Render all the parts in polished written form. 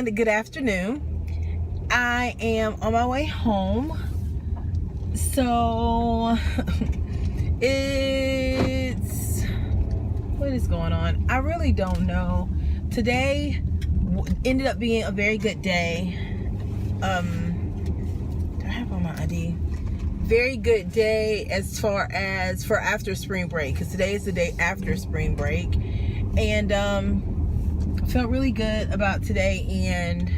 and good afternoon. I am on my way home. So what is going on? I really don't know. Today ended up being a very good day. Do I have on my ID? Very good day as far as for after spring break, because today is the day after spring break. And felt really good about today and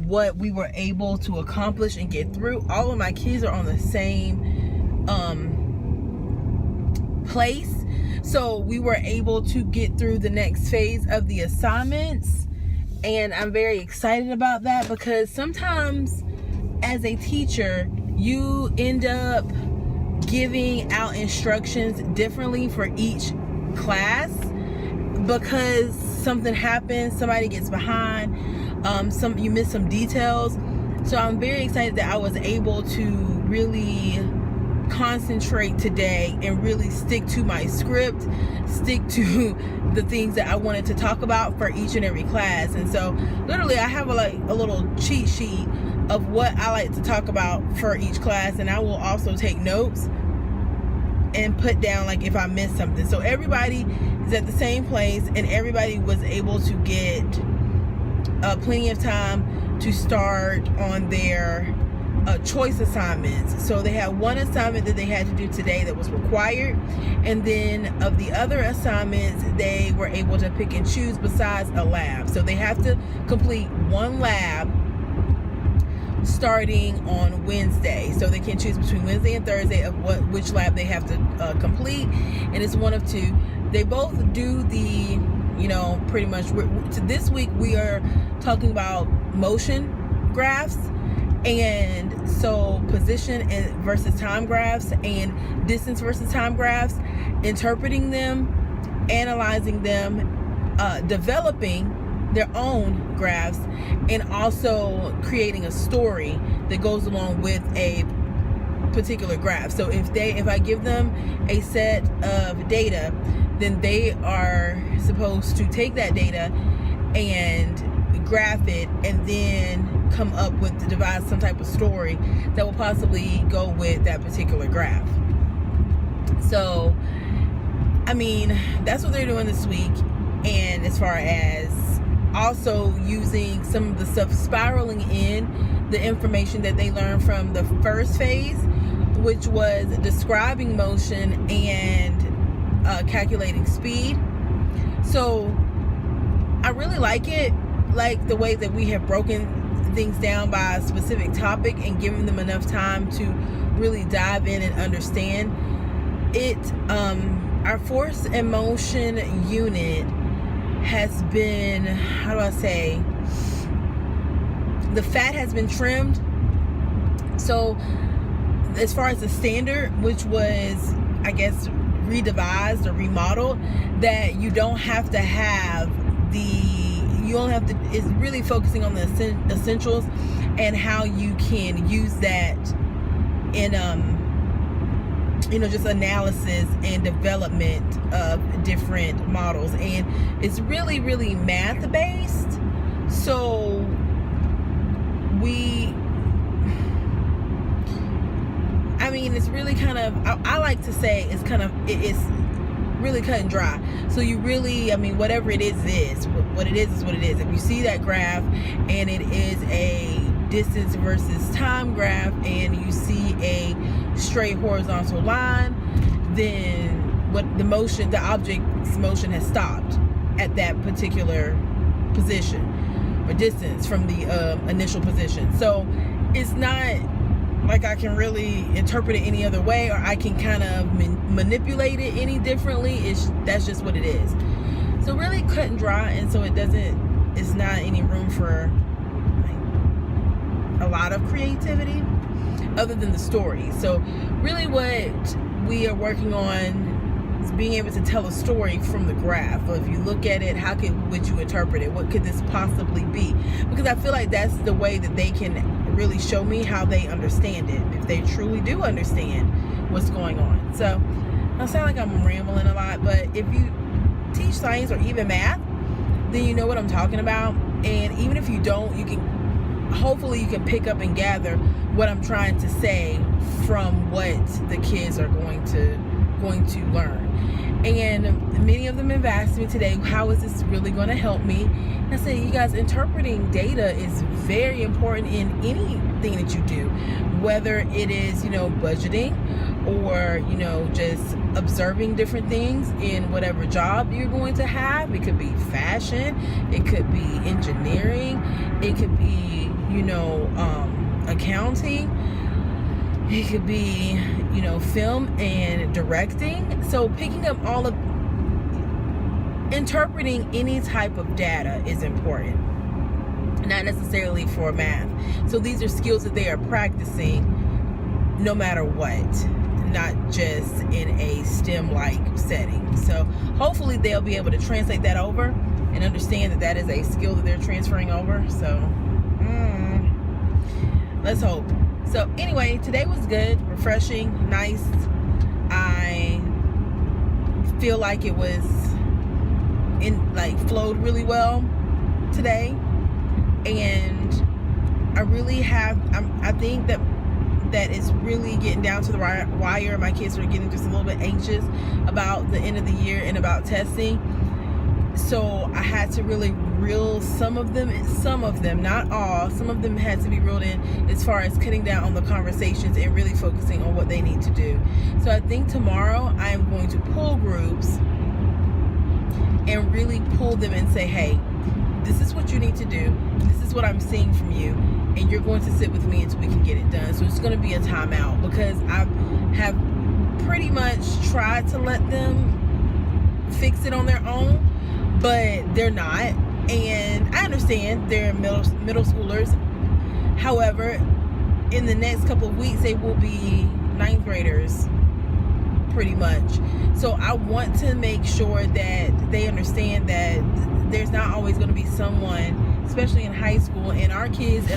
what we were able to accomplish and get through. All of my kids are on the same place, so we were able to get through the next phase of the assignments, and I'm very excited about that, because sometimes as a teacher you end up giving out instructions differently for each class because something happens, somebody gets behind, you miss some details. So I'm very excited that I was able to really concentrate today and really stick to my script, stick to the things that I wanted to talk about for each and every class. And so literally I have a little cheat sheet of what I like to talk about for each class, and I will also take notes and put down like if I missed something. So everybody is at the same place, and everybody was able to get plenty of time to start on their choice assignments. So they had one assignment that they had to do today that was required, and then of the other assignments they were able to pick and choose besides a lab. So they have to complete one lab starting on Wednesday. So they can choose between Wednesday and Thursday of which lab they have to complete, and it's one of two. They both do the, pretty much this week we are talking about motion graphs, and so position versus time graphs and distance versus time graphs, interpreting them, analyzing them, developing their own graphs, and also creating a story that goes along with a particular graph. So if I give them a set of data, then they are supposed to take that data and graph it, and then come up with, devise some type of story that will possibly go with that particular graph. So I mean, that's what they're doing this week. And as far as also using some of the stuff, spiraling in the information that they learned from the first phase, which was describing motion and calculating speed. So I really like it, like the way that we have broken things down by a specific topic and giving them enough time to really dive in and understand it. Our force and motion unit has been, how do I say, the fat has been trimmed. So as far as the standard, which was, I guess, redevised or remodeled, that you don't have to have it's really focusing on the essentials and how you can use that in just analysis and development of different models. And it's really, really math based. So it's really kind of, I like to say it's really cut and dry. So you really, whatever it is what it is what it is. If you see that graph and it is a distance versus time graph, and you see a straight horizontal line, then what the object's motion has stopped at that particular position or distance from the initial position. So it's not like I can really interpret it any other way, or I can kind of manipulate it any differently. That's just what it is. So really cut and dry, and so it's not any room for a lot of creativity other than the story. So really what we are working on is being able to tell a story from the graph. So if you look at it, would you interpret it? What could this possibly be? Because I feel like that's the way that they can really show me how they understand it, if they truly do understand what's going on. So I sound like I'm rambling a lot, but if you teach science or even math, then you know what I'm talking about. And even if you don't, you can, hopefully you can pick up and gather what I'm trying to say from what the kids are going to learn. And many of them have asked me today, how is this really going to help me? And I say, you guys, interpreting data is very important in anything that you do, whether it is, budgeting, or, just observing different things in whatever job you're going to have. It could be fashion, it could be engineering, it could be, accounting, it could be, film and directing. So picking up all of, interpreting any type of data is important, not necessarily for math. So these are skills that they are practicing no matter what, not just in a STEM-like setting. So hopefully they'll be able to translate that over and understand that that is a skill that they're transferring over. So let's hope. So anyway, today was good, refreshing, nice. I feel like it was flowed really well today, and I really have, I think that it's really getting down to the wire. My kids are getting just a little bit anxious about the end of the year and about testing. So I had to really reel some of them, not all, some of them had to be reeled in as far as cutting down on the conversations and really focusing on what they need to do. So I think tomorrow I am going to pull groups and really pull them and say, hey, this is what you need to do. This is what I'm seeing from you. And you're going to sit with me until we can get it done. So it's going to be a timeout, because I have pretty much tried to let them fix it on their own, but they're not. And I understand they're middle schoolers. However, in the next couple of weeks, they will be 9th graders, pretty much. So I want to make sure that they understand that there's not always going to be someone, especially in high school, and our kids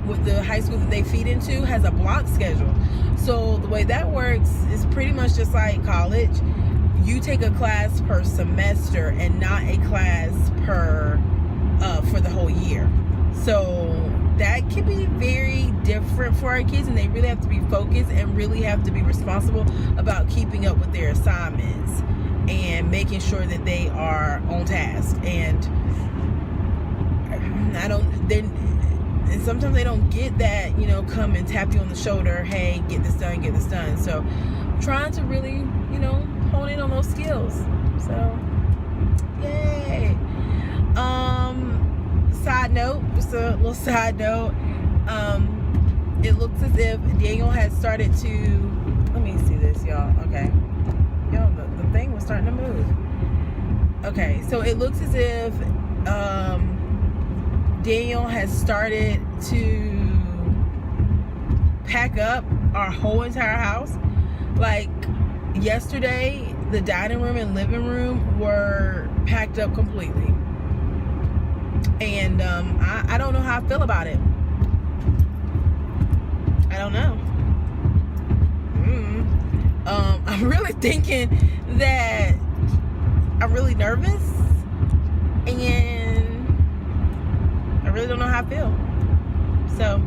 with the high school that they feed into has a block schedule. So the way that works is pretty much just like college. You take a class per semester and not a class per for the whole year. So that can be very different for our kids, and they really have to be focused and really have to be responsible about keeping up with their assignments and making sure that they are on task. And and sometimes they don't get that, come and tap you on the shoulder, hey, get this done. So I'm trying to really, hone in on those skills. So yay. Side note, just a little side note, it looks as if Daniel has started to, let me see this, y'all. Okay, y'all, the thing was starting to move. Okay, so it looks as if Daniel has started to pack up our whole entire house. Like yesterday, the dining room and living room were packed up completely. And I don't know how I feel about it. I don't know. I'm really thinking that I'm really nervous, and I really don't know how I feel. So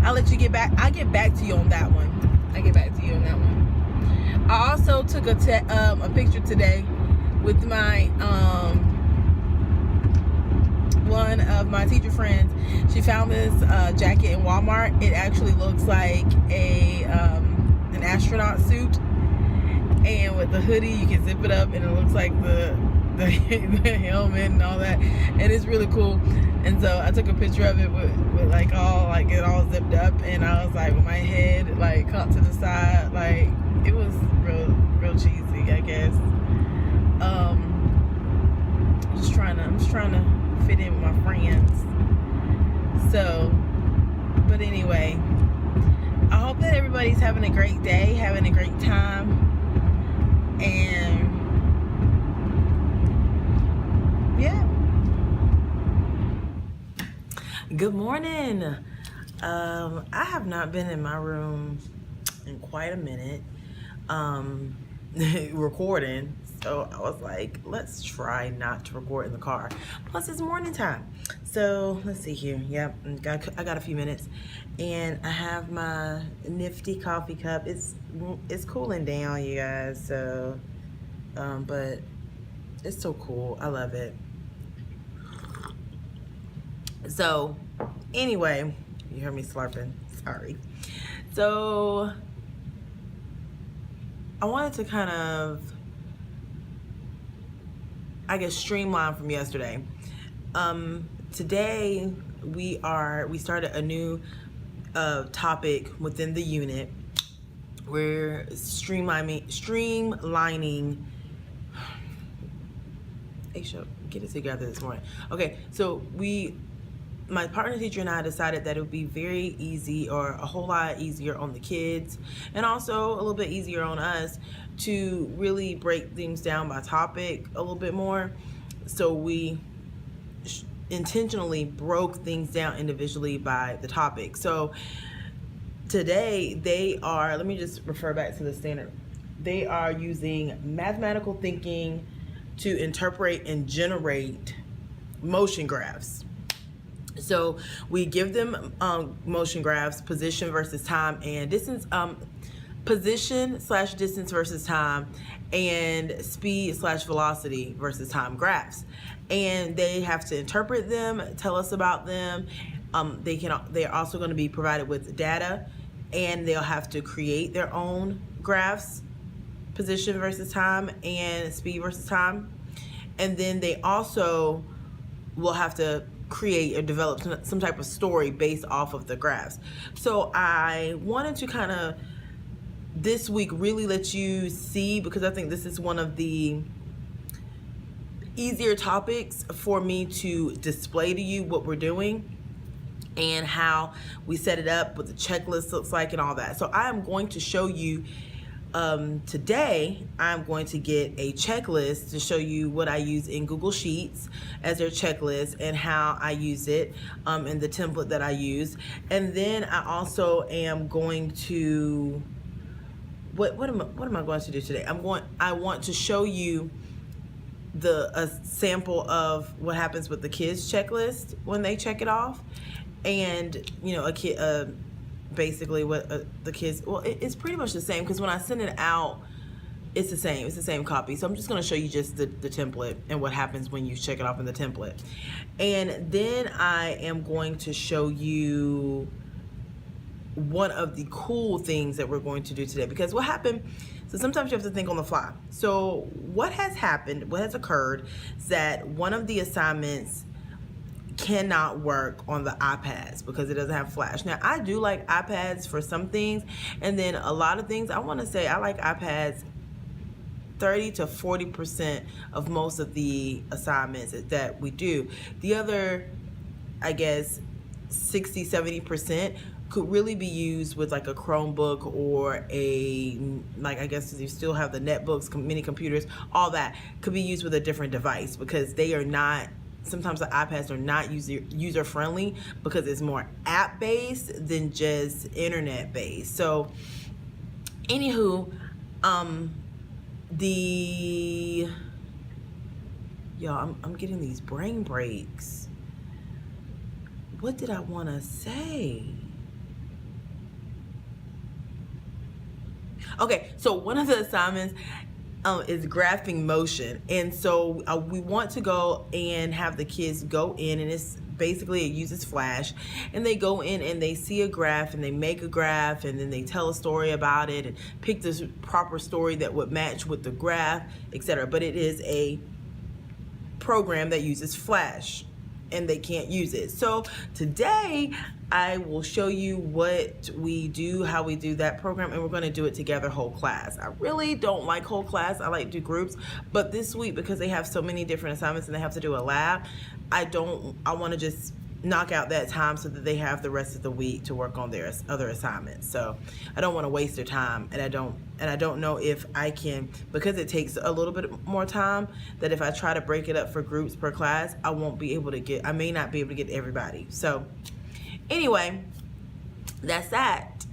I'll let you get back. I'll get back to you on that one. I also took a picture today with my one of my teacher friends. She found this jacket in Walmart. It actually looks like an astronaut suit, and with the hoodie you can zip it up and it looks like the helmet and all that, and it's really cool. And so I took a picture of it with it all zipped up, and I was like with my head caught to the side, it was real cheesy, I guess. I'm just trying to fit in with my friends. So, but anyway, I hope that everybody's having a great day, having a great time, and yeah. Good morning. I have not been in my room in quite a minute, recording. So I was like, let's try not to record in the car. Plus it's morning time. So let's see here. Yep, I got a few minutes. And I have my nifty coffee cup. It's cooling down, you guys. So, but it's so cool. I love it. So anyway, you heard me slurping. Sorry. So I wanted to kind of, I guess, streamline from yesterday. Today we started a new topic within the unit. We're streamlining. Hey, get it together this morning. Okay, so my partner teacher and I decided that it would be very easy, or a whole lot easier on the kids, and also a little bit easier on us, to really break things down by topic a little bit more. So we intentionally broke things down individually by the topic. So today they are, let me just refer back to the standard. They are using mathematical thinking to interpret and generate motion graphs. So we give them motion graphs, position versus time, and distance, position/distance versus time, and speed/velocity versus time graphs. And they have to interpret them, tell us about them. They're also going to be provided with data, and they'll have to create their own graphs, position versus time and speed versus time. And then they also will have to create or develop some type of story based off of the graphs. So I wanted to kind of this week really let you see, because I think this is one of the easier topics for me to display to you what we're doing and how we set it up, what the checklist looks like and all that. So I am going to show you today. I'm going to get a checklist to show you what I use in Google Sheets as their checklist and how I use it, and the template that I use. And then I also am going to, what am I going to do today? I want to show you a sample of what happens with the kids checklist when they check it off. And a kid, basically what the kids, well, it's pretty much the same, because when I send it out, it's the same copy. So I'm just going to show you just the template and what happens when you check it off in the template. And then I am going to show you one of the cool things that we're going to do today, because what happened, so sometimes you have to think on the fly. So what has occurred is that one of the assignments cannot work on the iPads because it doesn't have flash. Now I do like iPads for some things, and then a lot of things, I want to say I like iPads 30 to 40% of most of the assignments that we do. The other, I guess, 60-70% could really be used with like a Chromebook or I guess you still have the netbooks, mini computers, all that could be used with a different device, because they are not, sometimes the iPads are not user friendly, because it's more app based than just internet based. So anywho, I'm getting these brain breaks. What did I want to say? Okay, so one of the assignments is graphing motion, and so we want to go and have the kids go in, and it's basically, it uses Flash, and they go in and they see a graph and they make a graph, and then they tell a story about it and pick this proper story that would match with the graph, etc. But it is a program that uses Flash, and they can't use it. So today I will show you what we do, how we do that program, and we're going to do it together, whole class. I really don't like whole class. I like to do groups, but this week, because they have so many different assignments and they have to do a lab, I want to just knock out that time so that they have the rest of the week to work on their other assignments. So I don't want to waste their time, and I don't know if I can, because it takes a little bit more time, that if I try to break it up for groups per class, I may not be able to get everybody. So anyway, that's that.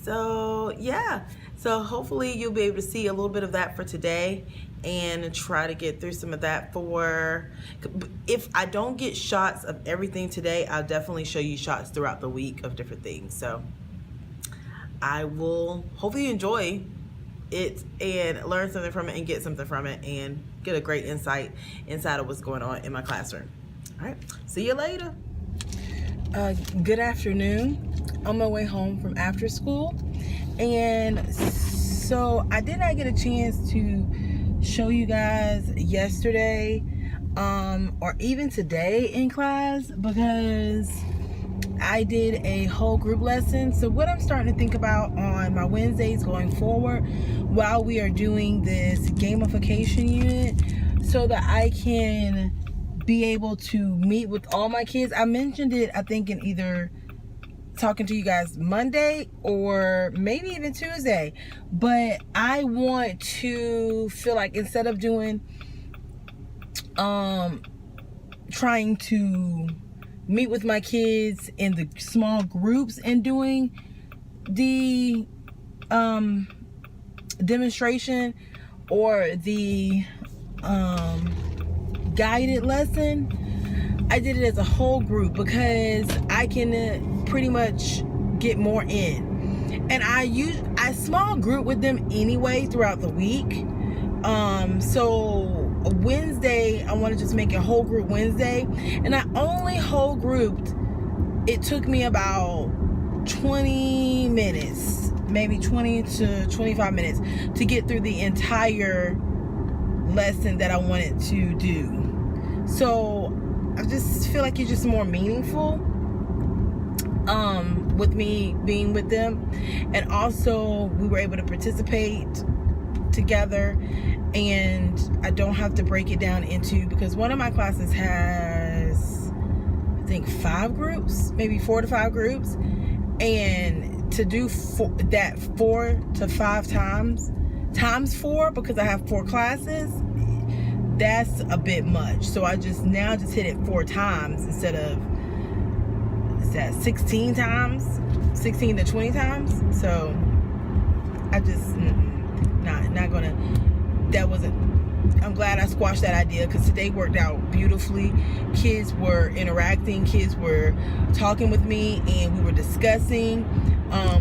So yeah, so hopefully you'll be able to see a little bit of that for today, and try to get through some of that. If I don't get shots of everything today, I'll definitely show you shots throughout the week of different things. So I will hopefully enjoy it and learn something from it and get something from it and get a great insight inside of what's going on in my classroom. All right, see you later. Good afternoon. On my way home from after school, and so I did not get a chance to show you guys yesterday or even today in class because I did a whole group lesson. So what I'm starting to think about on my Wednesdays going forward while we are doing this gamification unit, so that I can be able to meet with all my kids. I mentioned it, I think, in either talking to you guys Monday or maybe even Tuesday, but I want to feel like instead of doing trying to meet with my kids in the small groups and doing the demonstration or the guided lesson, I did it as a whole group because I can pretty much get more in. And I small group with them anyway throughout the week. So Wednesday, I want to just make a whole group Wednesday. And I only whole grouped, it took me about 20 minutes, maybe 20 to 25 minutes to get through the entire lesson that I wanted to do. So I just feel like it's just more meaningful with me being with them. And also we were able to participate together, and I don't have to break it down into, because one of my classes has I think 5 groups, maybe 4 to 5 groups, and to do 4 to 5 times 4, because I have 4 classes, that's a bit much. So I just hit it 4 times instead of, is that 16 times, 16 to 20 times. So I just not gonna, I'm glad I squashed that idea, because today worked out beautifully. Kids were interacting, kids were talking with me, and we were discussing.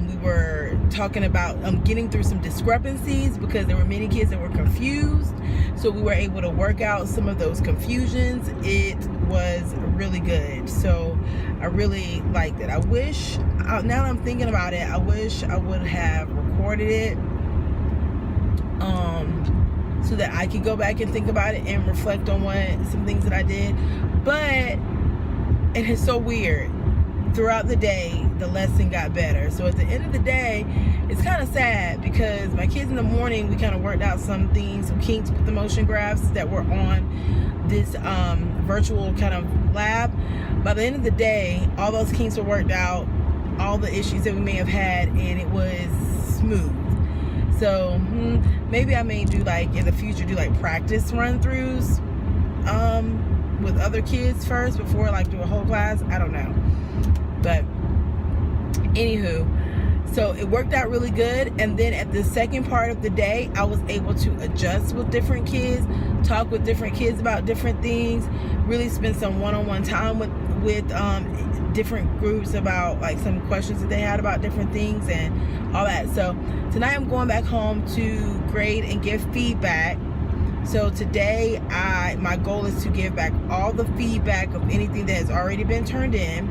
We were talking about getting through some discrepancies because there were many kids that were confused. So we were able to work out some of those confusions. It was really good. So I really liked it. I wish, now that I'm thinking about it, I wish I would have recorded it so that I could go back and think about it and reflect on some things that I did. But it is so weird. Throughout the day, the lesson got better. So at the end of the day, it's kind of sad because my kids in the morning, we kind of worked out some things, some kinks with the motion graphs that were on this virtual kind of lab. By the end of the day, all those kinks were worked out, all the issues that we may have had, and it was smooth. So maybe I may do, like, in the future, do like practice run-throughs with other kids first before like do a whole class. I don't know. But anywho, so it worked out really good. And then at the second part of the day, I was able to adjust with different kids, talk with different kids about different things, really spend some one-on-one time with different groups about like some questions that they had about different things and all that. So tonight I'm going back home to grade and give feedback. So today my goal is to give back all the feedback of anything that has already been turned in.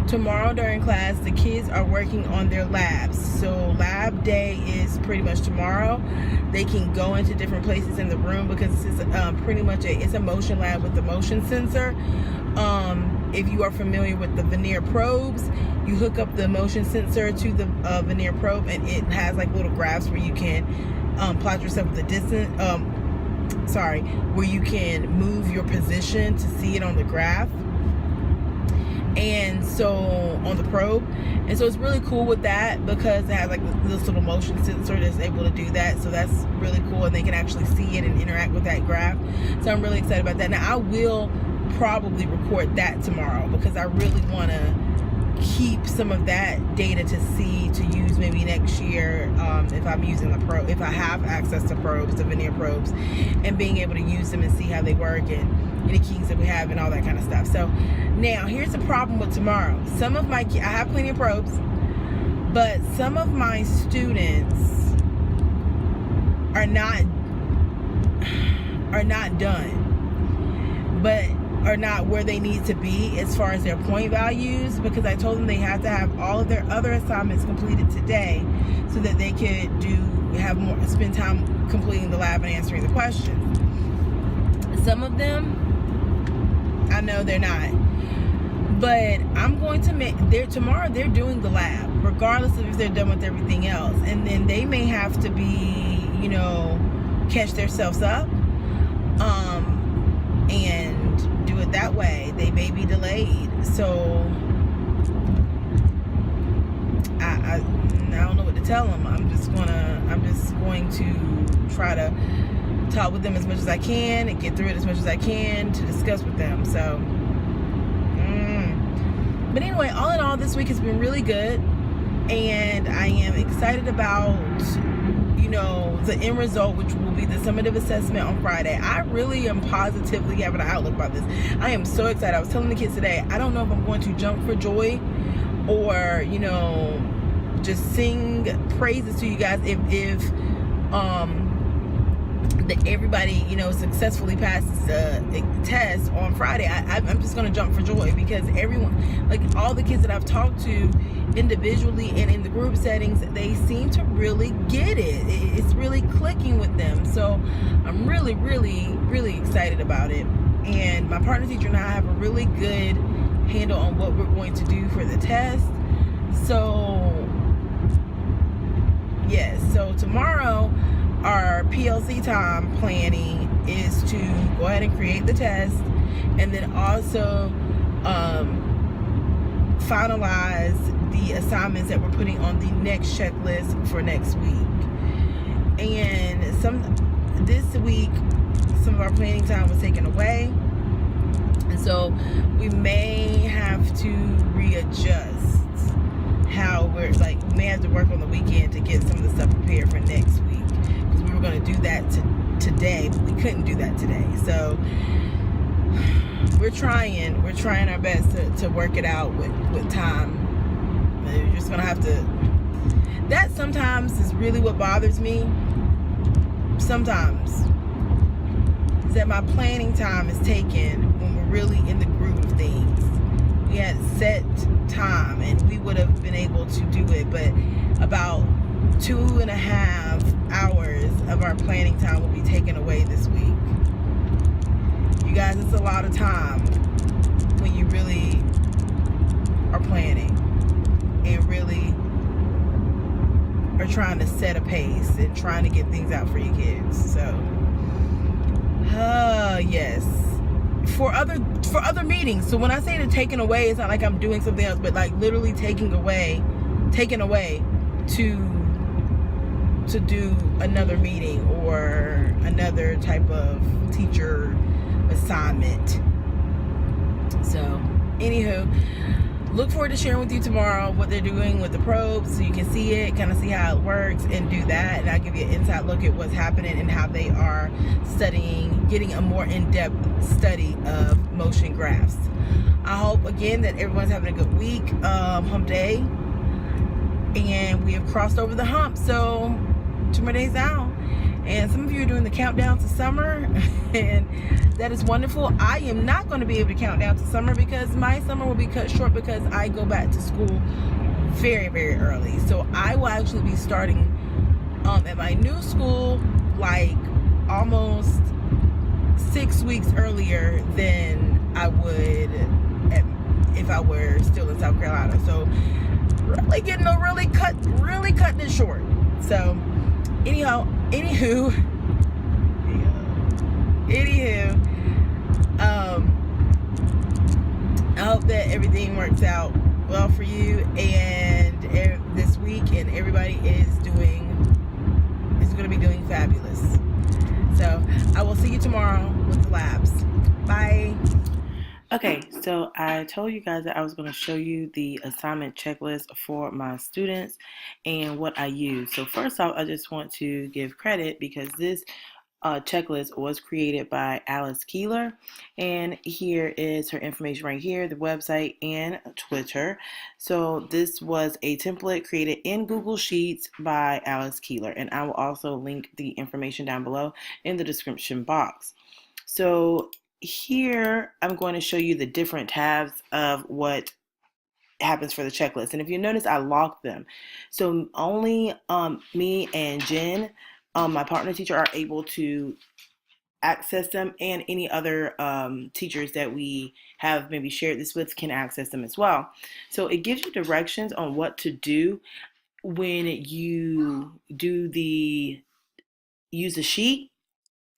Tomorrow during class, the kids are working on their labs. So lab day is pretty much tomorrow. They can go into different places in the room because it's pretty much it's a motion lab with the motion sensor. If you are familiar with the veneer probes, you hook up the motion sensor to the veneer probe, and it has like little graphs where you can plot yourself with the distance. Where you can move your position to see it on the graph. And so on the probe, and so it's really cool with that because it has like this little motion sensor that's able to do that. So that's really cool, and they can actually see it and interact with that graph. So I'm really excited about that. Now I will probably record that tomorrow because I really want to keep some of that data to see, to use maybe next year, if I'm using if I have access to probes, the veneer probes, and being able to use them and see how they work and any kinks that we have and all that kind of stuff. So now here's the problem with tomorrow. Some of my I have plenty of probes, but some of my students are not done, but are not where they need to be as far as their point values, because I told them they had to have all of their other assignments completed today so that they could spend time completing the lab and answering the questions. Some of them, I know they're not, but I'm going to tomorrow they're doing the lab regardless of if they're done with everything else, and then they may have to be, catch themselves up and do it that way. They may be delayed, so I don't know what to tell them. I'm just going to try to talk with them as much as I can and get through it as much as I can to discuss with them. So but anyway, all in all, this week has been really good, and I am excited about the end result, which will be the summative assessment on Friday. I really am positively having an outlook about this. I am so excited. I was telling the kids today, I don't know if I'm going to jump for joy or just sing praises to you guys if that everybody successfully passes the test on Friday. I'm just gonna jump for joy, because everyone, like all the kids that I've talked to individually and in the group settings, they seem to really get it. It's really clicking with them. So I'm really, really, really excited about it. And my partner teacher and I have a really good handle on what we're going to do for the test. So yes, so tomorrow our PLC time planning is to go ahead and create the test, and then also finalize the assignments that we're putting on the next checklist for next week. And this week some of our planning time was taken away, and so we may have to readjust how we may have to work on the weekend to get some of the stuff prepared for next week, because we were going to do that today, but we couldn't do that today. So we're trying our best to work it out with time. You're just gonna have to. That sometimes is really what bothers me. Sometimes is that my planning time is taken when we're really in the groove of things. We had set time and we would have been able to do it, but about 2.5 hours of our planning time will be taken away this week. You guys, it's a lot of time when you really are planning and really are trying to set a pace and trying to get things out for your kids. So yes, for other meetings. So when I say to taken away, it's not like I'm doing something else, but like literally taken away to do another meeting or another type of teacher assignment. So anywho, look forward to sharing with you tomorrow what they're doing with the probes, so you can see it, kind of see how it works and do that, and I'll give you an inside look at what's happening and how they are studying, getting a more in-depth study of motion graphs. I hope again that everyone's having a good week, hump day, and we have crossed over the hump. So 2 more days out, and some of you are doing the countdown to summer, and that is wonderful. I am not going to be able to count down to summer because my summer will be cut short because I go back to school very, very early. So I will actually be starting at my new school like almost 6 weeks earlier than I would if I were still in South Carolina. So really cutting it short. So anywho, I hope that everything works out well for you and this week, and everybody is going to be doing fabulous. So I will see you tomorrow with the labs. Bye. Okay, so I told you guys that I was going to show you the assignment checklist for my students and what I use. So first off, I just want to give credit because this checklist was created by Alice Keeler, and here is her information right here, the website and Twitter. So this was a template created in Google Sheets by Alice Keeler, and I will also link the information down below in the description box. So here I'm going to show you the different tabs of what happens for the checklist. And if you notice, I locked them. So only me and Jen, my partner teacher, are able to access them, and any other teachers that we have maybe shared this with can access them as well. So it gives you directions on what to do when you do the use a sheet,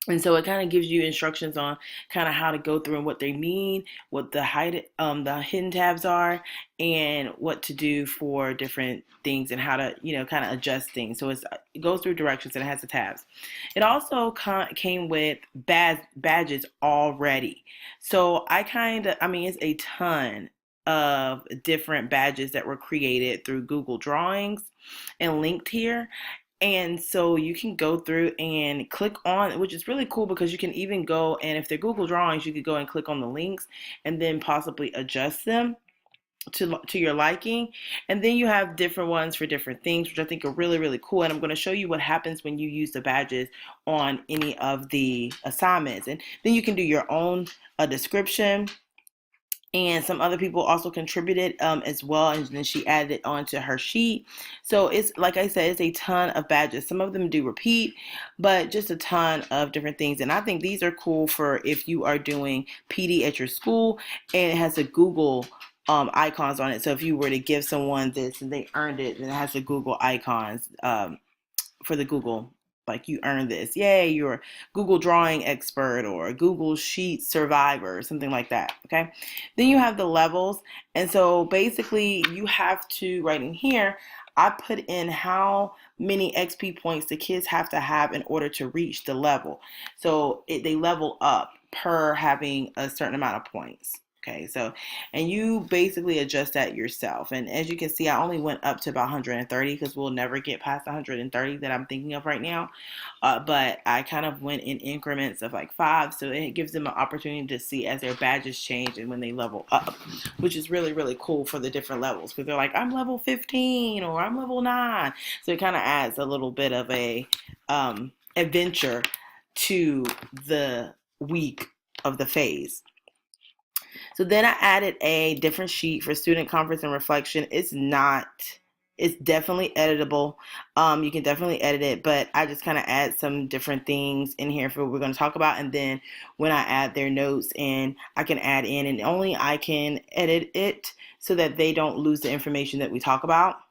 and so it kind of gives you instructions on kind of how to go through and what they mean, what the hidden tabs are, and what to do for different things and how to kind of adjust things. So it goes through directions and it has the tabs. It also came with badges already. So I mean, it's a ton of different badges that were created through Google Drawings and linked here. And so you can go through and click on, which is really cool because you can even go, and if they're Google Drawings, you could go and click on the links and then possibly adjust them to your liking. And then you have different ones for different things, which I think are really, really cool. And I'm going to show you what happens when you use the badges on any of the assignments. And then you can do your own description, and some other people also contributed as well, and then she added it onto her sheet. So it's, like I said, it's a ton of badges. Some of them do repeat, but just a ton of different things. And I think these are cool for if you are doing PD at your school, and it has a Google icons on it. So if you were to give someone this and they earned it, then it has the Google icons for the Google, like, you earned this, yay, you're a Google drawing expert or a Google sheet survivor or something like that. Okay, then you have the levels. And so basically you have to, right in here, I put in how many XP points the kids have to have in order to reach the level. So they level up per having a certain amount of points. Okay, so, and you basically adjust that yourself. And as you can see, I only went up to about 130 because we'll never get past 130 that I'm thinking of right now. But I kind of went in increments of like 5, so it gives them an opportunity to see as their badges change and when they level up, which is really, really cool for the different levels, because they're like, I'm level 15 or I'm level 9. So it kind of adds a little bit of a adventure to the week of the phase. So then I added a different sheet for student conference and reflection. It's definitely editable. You can definitely edit it, but I just kind of add some different things in here for what we're going to talk about. And then when I add their notes in, I can add in, and only I can edit it so that they don't lose the information that we talk about.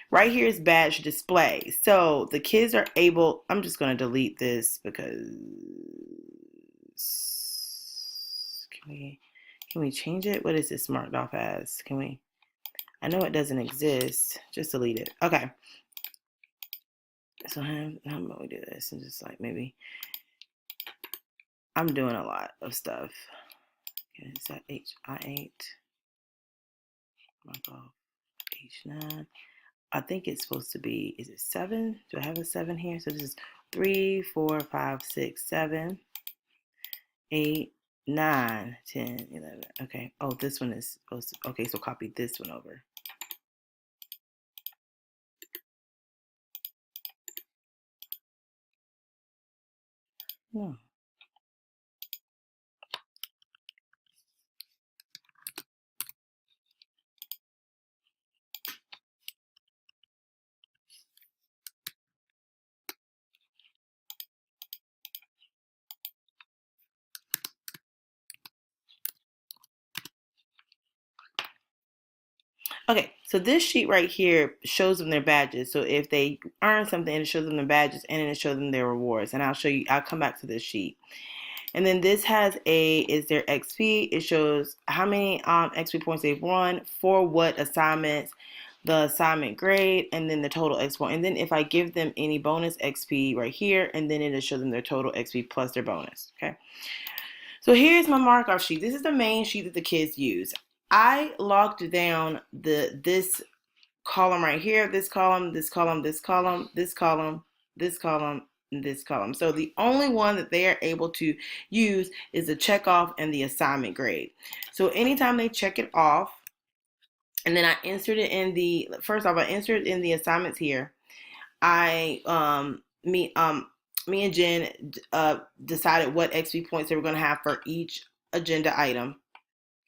Right here is badge display. So the kids are able, I'm just going to delete this because, can we change it? What is this marked off as? I know it doesn't exist. Just delete it. Okay. So how about we do this? And just like maybe, I'm doing a lot of stuff. Okay, is that I8? Mark off H9. I think it's supposed to be, is it 7? Do I have a 7 here? So this is 3, 4, 5, 6, 7, 8, 9, 10, 11. Okay. Oh, this one is supposed to, okay, so copy this one over. No. Okay, so this sheet right here shows them their badges. So if they earn something, it shows them their badges, and then it shows them their rewards. And I'll come back to this sheet. And then this is their XP. It shows how many XP points they've won, for what assignments, the assignment grade, and then the total XP point. And then if I give them any bonus XP right here, and then it'll show them their total XP plus their bonus. Okay. So here's my mark-off sheet. This is the main sheet that the kids use. I locked down this column right here, this column, this column, this column, this column, this column, and this column. So the only one that they are able to use is the check off and the assignment grade. So anytime they check it off, and then I insert it in the, first off, I insert it in the assignments here. Me and Jen decided what XP points they were going to have for each agenda item.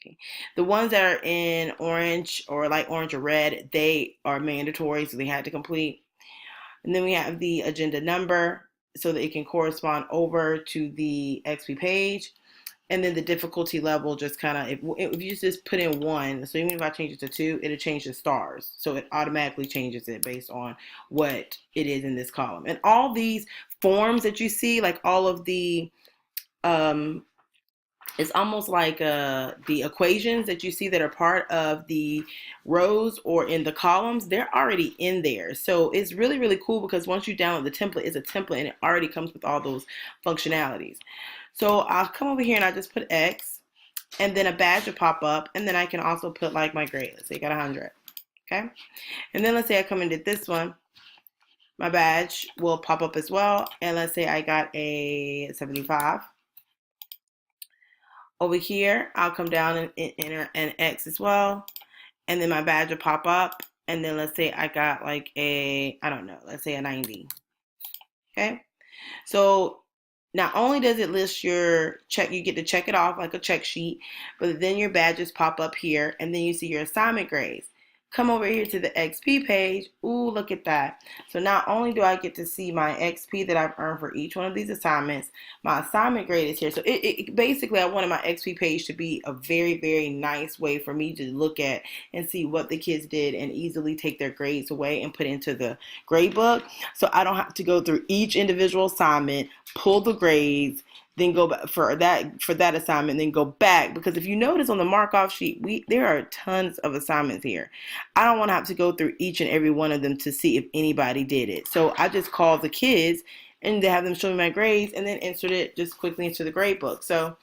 Okay. The ones that are in orange or light orange or red, they are mandatory, so they had to complete. And then we have the agenda number so that it can correspond over to the XP page. And then the difficulty level, just kind of, if you just put in 1, so even if I change it to 2, it'll change the stars. So it automatically changes it based on what it is in this column. And all these forms that you see, like all of the, it's almost like the equations that you see that are part of the rows or in the columns, they're already in there. So it's really, really cool because once you download the template, it's a template and it already comes with all those functionalities. So I'll come over here and I just put X, and then a badge will pop up, and then I can also put like my grade. Let's say I got 100, okay? And then let's say I come and did this one, my badge will pop up as well, and let's say I got a 75. Over here, I'll come down and enter an X as well, and then my badge will pop up, and then let's say I got like a, I don't know, let's say a 90, okay? So not only does it list your check, you get to check it off like a check sheet, but then your badges pop up here, and then you see your assignment grades. Come over here to the XP page. Ooh, look at that. So not only do I get to see my XP that I've earned for each one of these assignments, my assignment grade is here. So it basically, I wanted my XP page to be a very, very nice way for me to look at and see what the kids did and easily take their grades away and put into the grade book. So I don't have to go through each individual assignment, pull the grades, then go back for that assignment, then go back. Because if you notice on the mark-off sheet, there are tons of assignments here. I don't want to have to go through each and every one of them to see if anybody did it. So I just call the kids and they have them show me my grades and then insert it just quickly into the grade book. So it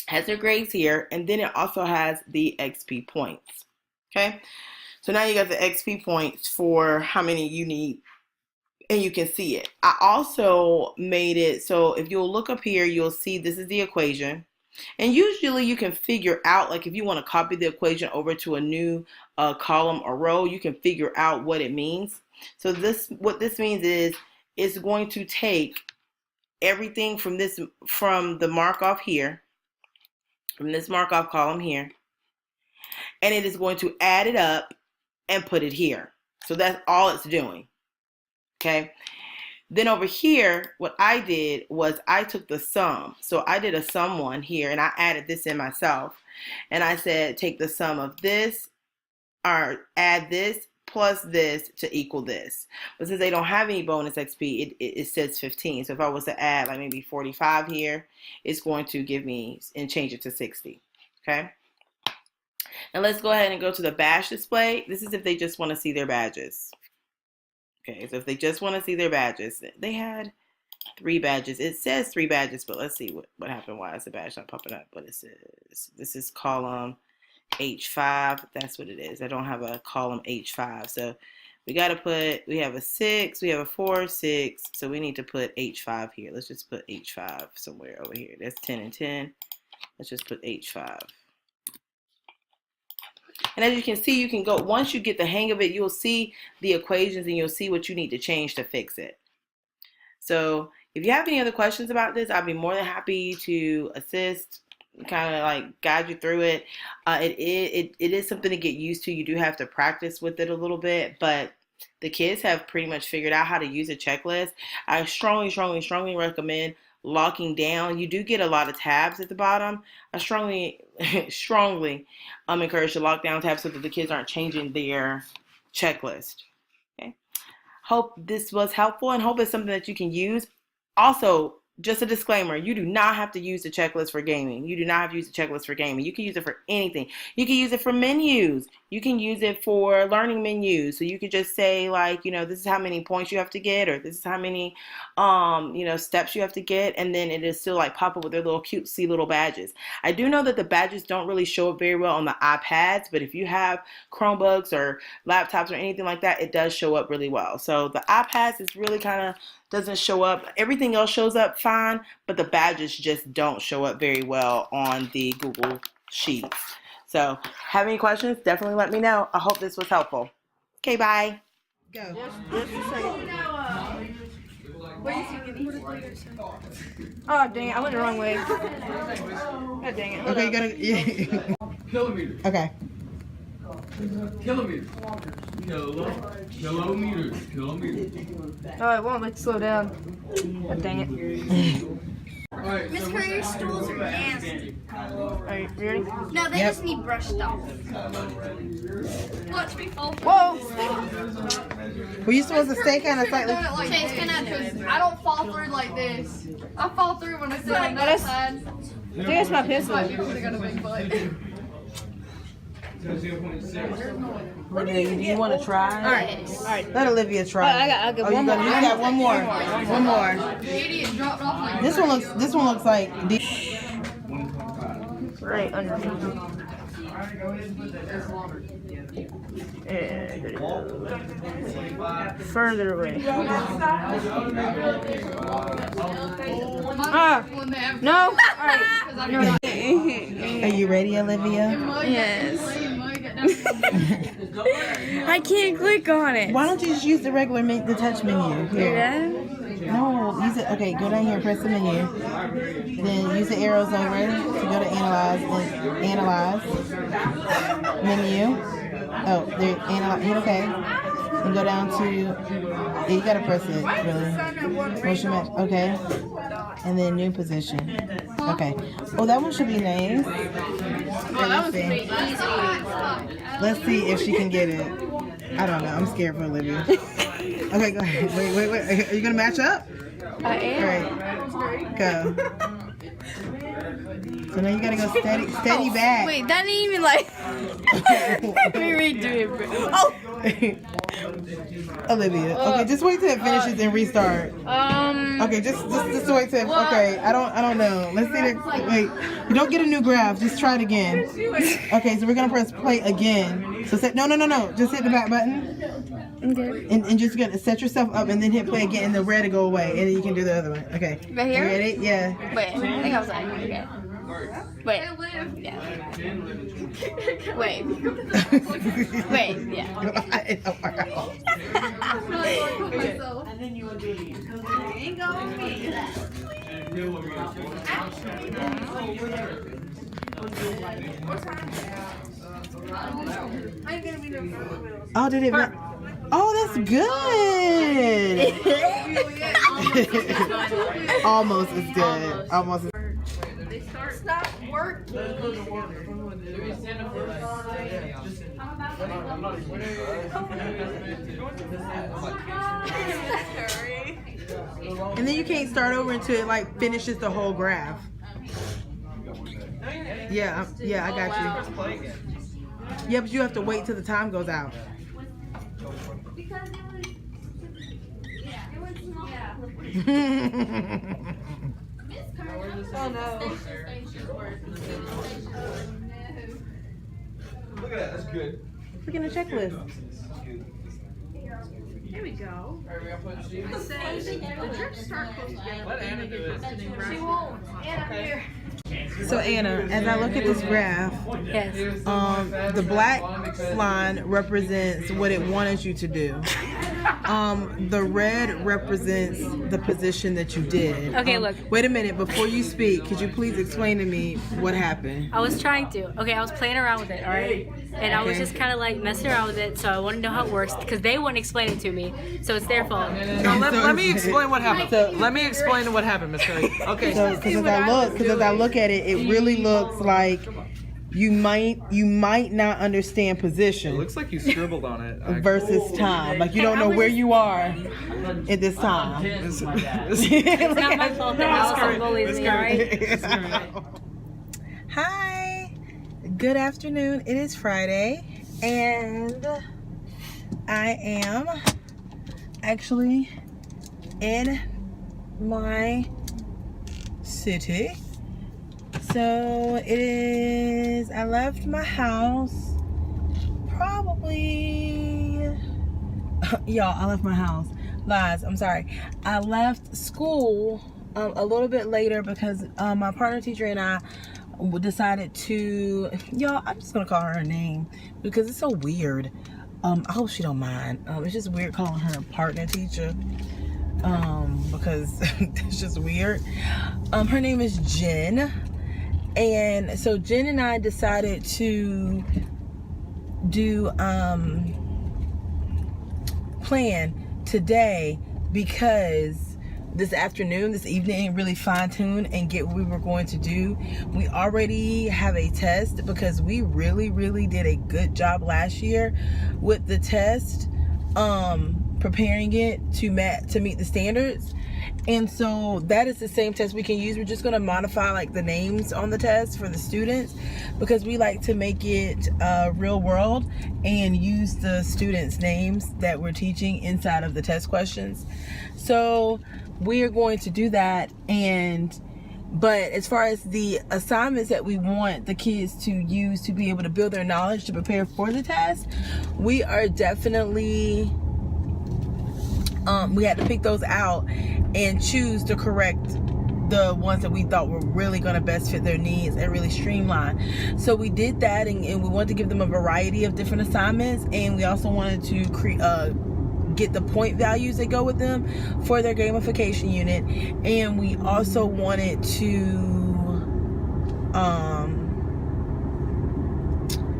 has their grades here, and then it also has the XP points. Okay, so now you got the XP points for how many you need, and you can see it. I also made it so if you'll look up here, you'll see this is the equation. And usually you can figure out, like if you want to copy the equation over to a new column or row, you can figure out what it means. So what this means is it's going to take everything from the mark-off here, from this mark-off column here, and it is going to add it up and put it here. So that's all it's doing. Okay, then over here, what I did was I took the sum. So I did a sum one here, and I added this in myself. And I said, take the sum of this, or add this plus this to equal this. But since they don't have any bonus XP, it says 15. So if I was to add like maybe 45 here, it's going to give me and change it to 60. Okay. Now let's go ahead and go to the badge display. This is if they just want to see their badges. Okay, so if they just want to see their badges, they had 3 badges. It says 3 badges, but let's see what happened. Why is the badge not popping up? But it says this is column H5. That's what it is. I don't have a column H5. So we got to put, we have a 6, we have a 4, 6. So we need to put H5 here. Let's just put H5 somewhere over here. That's 10 and 10. Let's just put H5. And as you can see, you can go, once you get the hang of it, you'll see the equations and you'll see what you need to change to fix it. So if you have any other questions about this, I'll be more than happy to assist, kind of like guide you through it. It is something to get used to. You do have to practice with it a little bit, but the kids have pretty much figured out how to use a checklist. I strongly recommend locking down. You do get a lot of tabs at the bottom. I strongly encourage to lock down tabs so that the kids aren't changing their checklist. Okay. Hope this was helpful and hope it's something that you can use. Also, just a disclaimer, you do not have to use the checklist for gaming. You do not have to use the checklist for gaming. You can use it for anything. You can use it for menus. You can use it for learning menus. So you could just say, like, you know, this is how many points you have to get, or this is how many, you know, steps you have to get. And then it is still like pop up with their little cutesy little badges. I do know that the badges don't really show up very well on the iPads, but if you have Chromebooks or laptops or anything like that, it does show up really well. So the iPads is really kind of doesn't show up. Everything else shows up fine, but the badges just don't show up very well on the Google Sheets. So, have any questions? Definitely let me know. I hope this was helpful. Okay, bye. Go. Oh, dang it. I went the wrong way. God dang it. Okay, you gotta. Yeah. Kilometers. Okay. Kilometers. Kilometers. Kilometers. Oh, it won't let you slow down. God dang it. Alright, Miss Curry, your stools are nasty. Alright, you ready? No, they Yep. just need brushed off. Watch me fall. Whoa! Were you supposed to stay kind of slightly? Chase, can I do it? I don't fall through like this. I fall through when I sit on that That's- side. I think that's my pistol. Might be because I got a big butt. Do you want to try? Alright. Let Olivia try. I got Oh, one more. you got one more. One more. Idiot dropped off like This one looks like. Right under. Further away. Ah! No! Alright. Are you ready, Olivia? Yes. I can't click on it. Why don't you just use the regular the touch menu here? No, use it. Okay, go down here and press the menu. Then use the arrows over to go to analyze and analyze menu. Oh, there, analyze. Hit okay. And go down to. Yeah, you gotta press it really. Motion match. Okay. And then new position. Okay. Oh, that one should be nice. Okay, let's see if she can get it. I don't know. I'm scared for Olivia. Okay, go ahead. Wait. Are you gonna match up? I am. All right. Go. So now you gotta go steady back. Wait, that didn't even like. Let me redo it, bro. Oh! Olivia. Okay, just wait till it finishes and restart. Okay, just wait till. Okay, I don't know. Let's see the. Wait, you don't get a new graph. Just try it again. Okay, so we're gonna press play again. So set. No. Just hit the back button. Okay. And just gonna set yourself up and then hit play again and the red will go away and then you can do the other one. Okay. Right here? You ready? Yeah. Wait, I think I was on. Okay. Wait. Yeah. Wait. Wait. Yeah. Oh, did it? Oh, that's good. Almost as good. Almost. It's not working. And then you can't start over until it like finishes the whole graph. Yeah, I got you. Yeah, but you have to wait till the time goes out. Because it was small. Oh no. Look at that, that's good. Look at the checklist. Here we go. Alright, we gotta put Steve. It says the drips start close together. Let Anna do it. She won't. And I'm here. So Anna, as I look at this graph, Yes. the black line represents what it wanted you to do. The red represents the position that you did. Okay, look. Wait a minute, before you speak, could you please explain to me what happened? I was trying to. Okay, I was playing around with it, alright? And I was just kind of like messing around with it, so I want to know how it works because they wouldn't explain it to me, so it's their fault. Let me explain what happened. Let me explain what happened, Miss Curry. Okay. So, because as I look at it, it really looks like you might not understand It position looks like you scribbled on it. actually. versus time. Like you don't know where you are at this time. It's It's not my fault that Allison bullies me, alright? Hi, good afternoon. It is Friday, and I am actually in my city. So it is, I left my house probably, y'all, I left my house. Lies, I'm sorry. I left school a little bit later because my partner teacher and I decided to, y'all, I'm just gonna call her name because it's so weird. I hope she don't mind. It's just weird calling her a partner teacher because it's just weird. Her name is Jen, and so Jen and I decided to do plan today because this evening ain't really fine-tuned and get what we were going to do. We already have a test because we really did a good job last year with the test, preparing it to meet the standards. And so that is the same test we can use. We're just going to modify like the names on the test for the students because we like to make it real world and use the students' names that we're teaching inside of the test questions. So we are going to do that. But as far as the assignments that we want the kids to use to be able to build their knowledge to prepare for the test, we are definitely we had to pick those out and choose the ones that we thought were really going to best fit their needs and really streamline. So we did that, and we wanted to give them a variety of different assignments, and we also wanted to get the point values that go with them for their gamification unit, and we also wanted to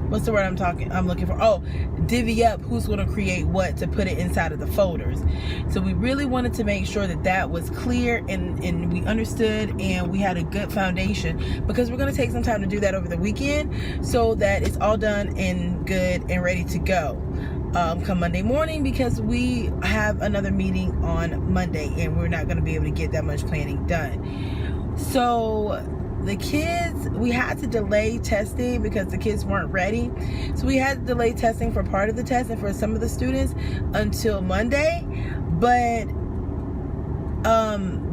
what's the word I'm looking for? Oh, divvy up who's going to create what to put it inside of the folders. So we really wanted to make sure that was clear and we understood and we had a good foundation, because we're going to take some time to do that over the weekend so that it's all done and good and ready to go come Monday morning, because we have another meeting on Monday and we're not going to be able to get that much planning done. So the kids, we had to delay testing because the kids weren't ready. So we had to delay testing for part of the test and for some of the students until Monday. But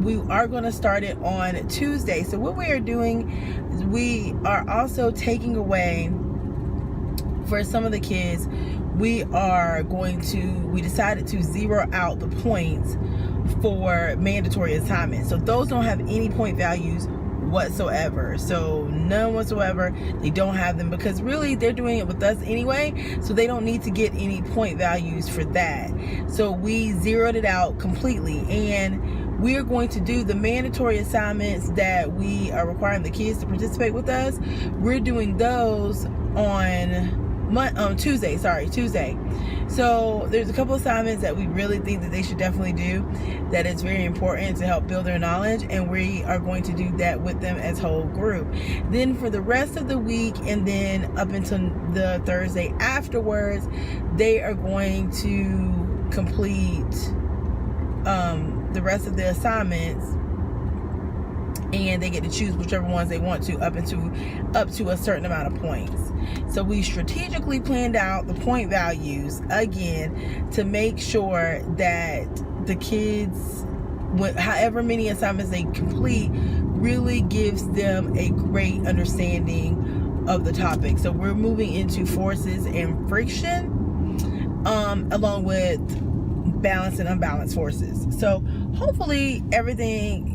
we are going to start it on Tuesday. So what we are doing is we are also taking away for some of the kids, we decided to zero out the points for mandatory assignments. So those don't have any point values whatsoever. So none whatsoever. They don't have them because really they're doing it with us anyway, so they don't need to get any point values for that. So we zeroed it out completely, and we're going to do the mandatory assignments that we are requiring the kids to participate with us. We're doing those on Tuesday. So there's a couple assignments that we really think that they should definitely do, that is very important to help build their knowledge, and we are going to do that with them as a whole group. Then for the rest of the week, and then up until the Thursday afterwards, they are going to complete the rest of the assignments, and they get to choose whichever ones they want to up to a certain amount of points. So we strategically planned out the point values again to make sure that the kids, however many assignments they complete, really gives them a great understanding of the topic. So we're moving into forces and friction, along with balanced and unbalanced forces. So hopefully everything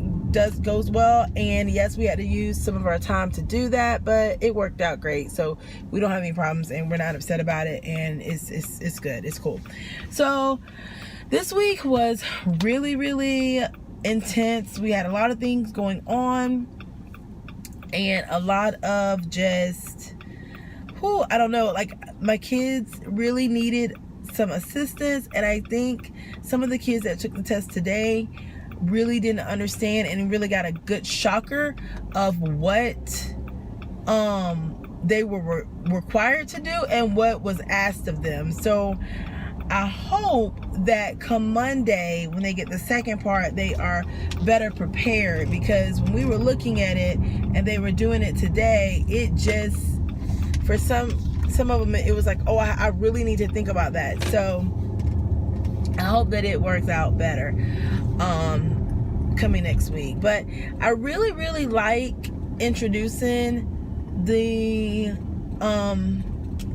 goes well, and yes, we had to use some of our time to do that, but it worked out great. So we don't have any problems and we're not upset about it, and it's good, it's cool. So this week was really intense. We had a lot of things going on and a lot of just I don't know, like my kids really needed some assistance, and I think some of the kids that took the test today really didn't understand and really got a good shocker of what they were required to do and what was asked of them. So I hope that come Monday, when they get the second part, they are better prepared, because when we were looking at it and they were doing it today, it just, for some of them, it was like, oh, I really need to think about that. So I hope that it works out better coming next week. But I really, really like introducing the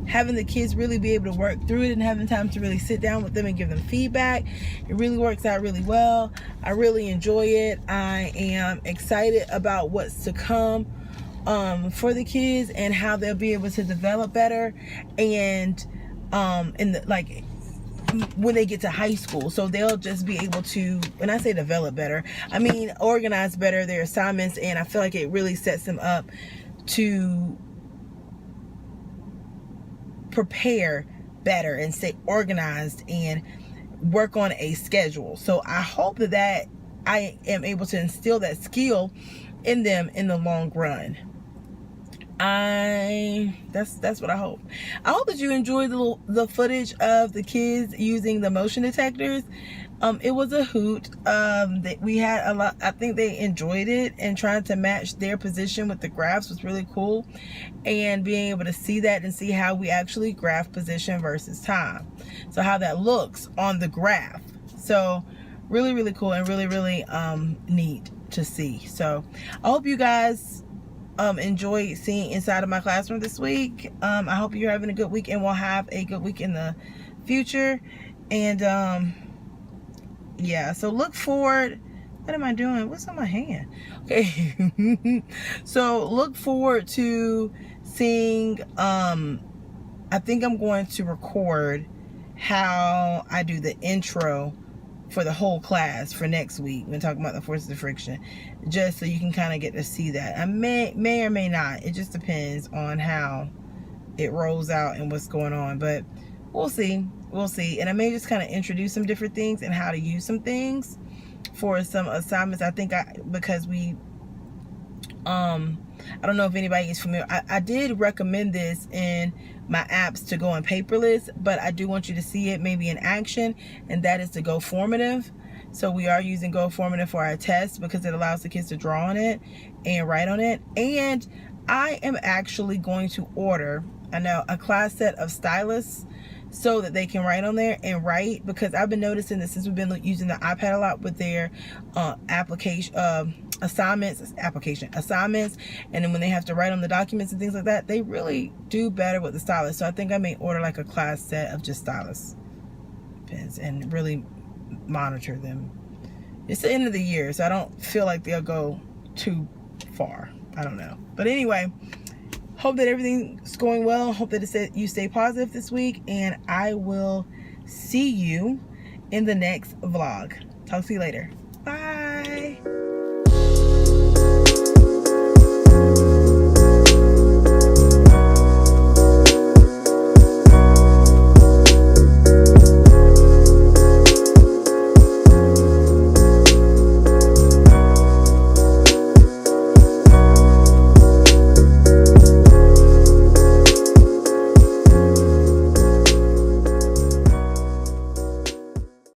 having the kids really be able to work through it and having time to really sit down with them and give them feedback. It really works out really well. I really enjoy it. I am excited about what's to come for the kids and how they'll be able to develop better, and in the, like, when they get to high school. So they'll just be able to, when I say develop better, I mean organize better their assignments, and I feel like it really sets them up to prepare better and stay organized and work on a schedule. So I hope that I am able to instill that skill in them in the long run. That's what I hope. I hope that you enjoyed the footage of the kids using the motion detectors. It was a hoot. We had a lot. I think they enjoyed it, and trying to match their position with the graphs was really cool, and being able to see that and see how we actually graph position versus time. So how that looks on the graph. So really, really cool, and really, really neat to see. So I hope you guys enjoy seeing inside of my classroom this week. I hope you're having a good week, and we'll have a good week in the future. And yeah, so look forward. What am I doing? What's on my hand? Okay. So look forward to seeing, I think I'm going to record how I do the intro for the whole class for next week when talking about the forces of friction, just so you can kind of get to see that. I may or may not. It just depends on how it rolls out and what's going on, but we'll see. And I may just kind of introduce some different things and how to use some things for some assignments. I think because we I don't know if anybody is familiar. I did recommend this in my apps to go on paperless, but I do want you to see it maybe in action, and that is the Go Formative. So we are using Go Formative for our test because it allows the kids to draw on it and write on it. And I am actually going to order a class set of stylus so that they can write on there and write, because I've been noticing that since we've been using the iPad a lot with their assignments, and then when they have to write on the documents and things like that, they really do better with the stylus. So I think I may order like a class set of just stylus pens and really monitor them. It's the end of the year, so I don't feel like they'll go too far. I don't know, but anyway, hope that everything's going well. Hope that you stay positive this week, and I will see you in the next vlog. Talk to you later.